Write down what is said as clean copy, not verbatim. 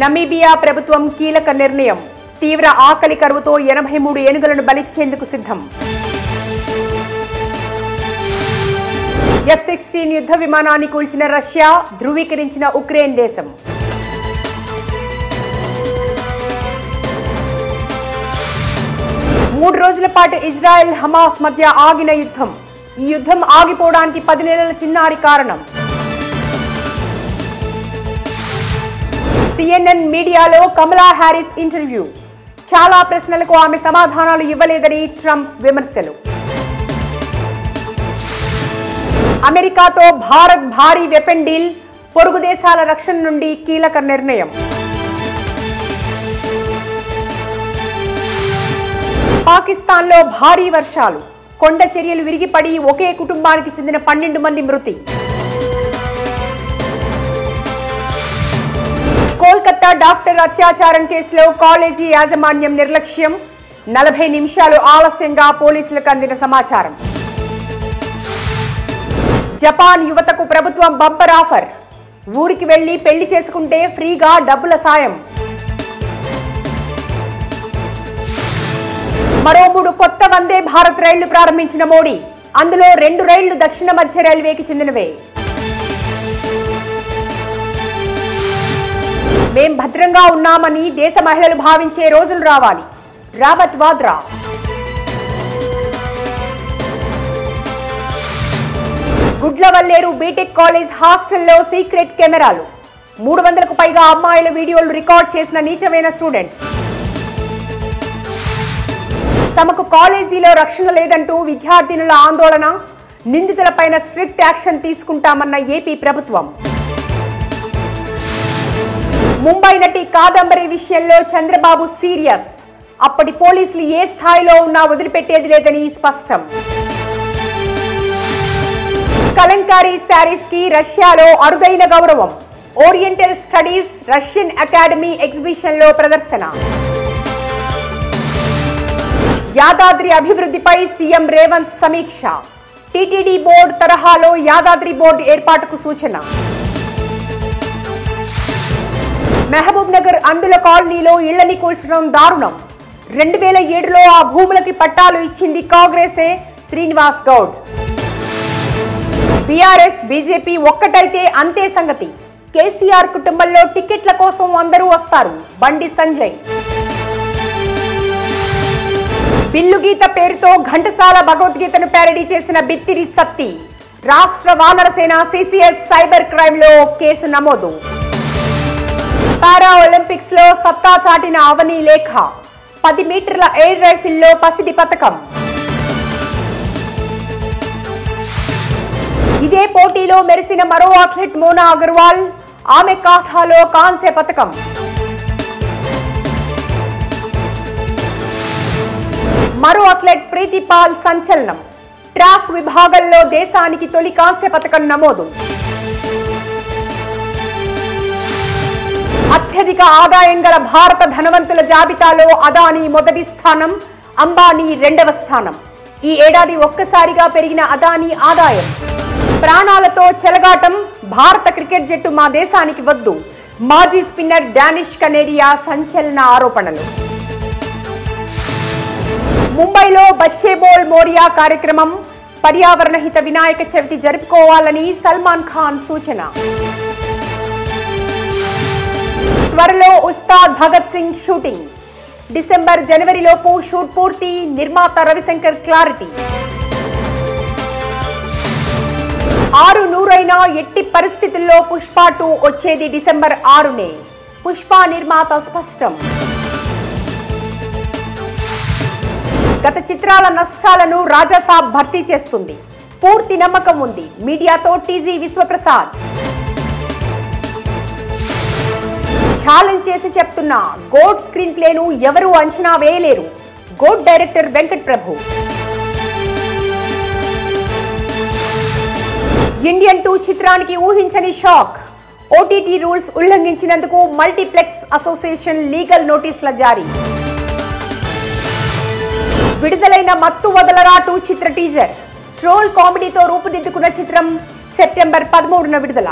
Namibia ప్రభుత్వం కీలక నిర్ణయం. తీవ్ర ఆకలి కరువుతో 83 ఏనుగులను బలిచ్చేందుకు సిద్ధం. F-16 యుద్ధ విమానాన్ని కూల్చిన రష్యా, ధృవీకరించిన ఉక్రెయిన్ దేశం. మూడు రోజుల పాటు ఇజ్రాయెల్ హమాస్ మధ్య ఆగిన యుద్ధం. ఈ యుద్ధం ఆగిపోవడానికి 10 నెలల చిన్నారి కారణం. CNN మీడియాలో కమలా హ్యారిస్ ఇంటర్వ్యూ. చాలా ప్రశ్నలకు ఆమె సమాధానాలు ఇవ్వలేదని ట్రంప్ విమర్శలు. అమెరికాతో భారత్ భారీ వెపన్ డీల్, పొరుగు దేశాల రక్షణ నుండి కీలక నిర్ణయం. పాకిస్తాన్లో భారీ వర్షాలు, కొండ చర్యలు విరిగిపడి ఒకే కుటుంబానికి చెందిన 12 మంది మృతి. కోల్కతా డాక్టర్ అత్యాచారం కేసులో కాలేజీ యాజమాన్యం నిర్లక్ష్యం. 40 నిమిషాలు ఆలస్యంగా పోలీసులకు అందిన సమాచారం. జపాన్ యువతకు ప్రభుత్వం బంపర్ ఆఫర్. ఊరికి వెళ్లి పెళ్లి చేసుకుంటే ఫ్రీగా డబ్బుల సాయం. మరో 3 కొత్త వందే భారత్ రైళ్లు ప్రారంభించిన మోడీ. అందులో 2 రైళ్లు దక్షిణ మధ్య రైల్వేకి చెందినవే. మేం భద్రంగా ఉన్నామని దేశ మహిళలు భావించే రోజులు రావాలి. Robert Vadra. Gudlavalleru B Tech college హాస్టల్లో సీక్రెట్ కెమెరాలు. 300కు పైగా అమ్మాయిల వీడియోలు రికార్డ్ చేసిన నీచమైన స్టూడెంట్స్. తమకు కాలేజీలో రక్షణ లేదంటూ విద్యార్థినుల ఆందోళన. నిందితులపైన స్ట్రిక్ట్ యాక్షన్ తీసుకుంటామన్న ఏపీ ప్రభుత్వం. ముంబై నటి కాదంబరి విషయంలో చంద్రబాబు సీరియస్. అప్పటి పోలీసులు ఏ స్థాయిలో ఉన్నా వదిలిపెట్టేది లేదని స్పష్టం. కలంకారీ శారీస్ కి రష్యాలో అరుదైన గౌరవం. Oriental studies Russian academy exhibition లో ప్రదర్శన. యాదాద్రి అభివృద్ధిపై సీఎం రేవంత్ సమీక్ష. టీటీడీ బోర్డు తరహాలో యాదాద్రి బోర్డు ఏర్పాటుకు సూచన. మహబూబ్ నగర్ అందుల కాలనీలో ఇళ్లని కూల్చడం దారుణం. 2007లో ఆ భూములకి పట్టాలు ఇచ్చింది కాంగ్రెసే. శ్రీనివాస్ గౌడ్. బీఆర్ఎస్ బీజేపీ ఒక్కటైతే అంతే సంగతి. కేసీఆర్ కుటుంబంలో టికెట్ల కోసం అందరూ వస్తారు. బండి సంజయ్. బిల్లు గీత పేరుతో ఘంటసాల భగవద్గీతను ప్యారడీ చేసిన బిత్తిరి సత్తి. రాష్ట్ర వానరసేన సిసిఎస్ సైబర్ క్రైమ్ లో కేసు నమోదు. పారా ఒలింపిక్స్ లో సత్తా చాటిన అవని లేఖ. 10 మీటర్ల ఎయిర్ రైఫిల్లో పసిడి పతకం. ఇదే పోటీలో మెరిసిన మరో అథ్లెట్ మోనా అగర్వాల్. ఆమె ఖాతాలో కాంస్య పతకం. మరో అథ్లెట్ ప్రీతిపాల్ సంచలనం. ట్రాక్ విభాగంలో దేశానికి తొలి కాంస్య పతకం నమోదు. అత్యధిక ఆదాయం గల భారత ధనవంతుల జాబితాలో అదానీ మొదటి స్థానం, అంబానీ 2వ స్థానం. ఈ ఏడాది ఒక్కసారిగా పెరిగిన అదానీ ఆదాయం. ప్రాణాలతో చెలగాటం. భారత క్రికెట్ జట్టు మా దేశానికి వద్దు. మాజీ స్పిన్నర్ డానిష్ కనేరియా సంచలన ఆరోపణలు. ముంబైలో బచ్చే బోల్ మోరియా కార్యక్రమం. పర్యావరణ హిత వినాయక చవితి జరుపుకోవాలని సల్మాన్ ఖాన్ సూచన. త్వరలో ఉస్తాద్ భగత్ సింగ్ షూటింగ్. డిసెంబర్ జనవరిలోపు షూట్ పూర్తి. నిర్మాత రవిశంకర్ క్లారిటీ. 6 ఎట్టి పరిస్థితుల్లో పుష్ప 2 వచ్చేది డిసెంబర్ 6నే. పుష్ప నిర్మాత స్పష్టం. గత చిత్రాల నష్టాలను రాజాసాబ్ భర్తీ చేస్తుంది. పూర్తి నమ్మకం ఉంది. మీడియాతో టీజీ విశ్వప్రసాద్. ఛాలెంజ్ చేసి చెప్తున్నా, గోడ్ స్క్రీన్ ప్లేను ఎవరూ అంచనా వేయలేరు. GOAT director Venkat Prabhu. Indian 2 చిత్రానికి ఊహించని షాక్. ఓటీటీ రూల్స్ ఉల్లంఘించినందుకు మల్టీప్లెక్స్ అసోసియేషన్ లీగల్ నోటీసుల జారీ. విడుదలైన మత్తు వదలరా 2 చిత్ర టీజర్. ట్రోల్ కామెడీతో రూపుదిద్దుకున్న చిత్రం సెప్టెంబర్ 13న విడుదల.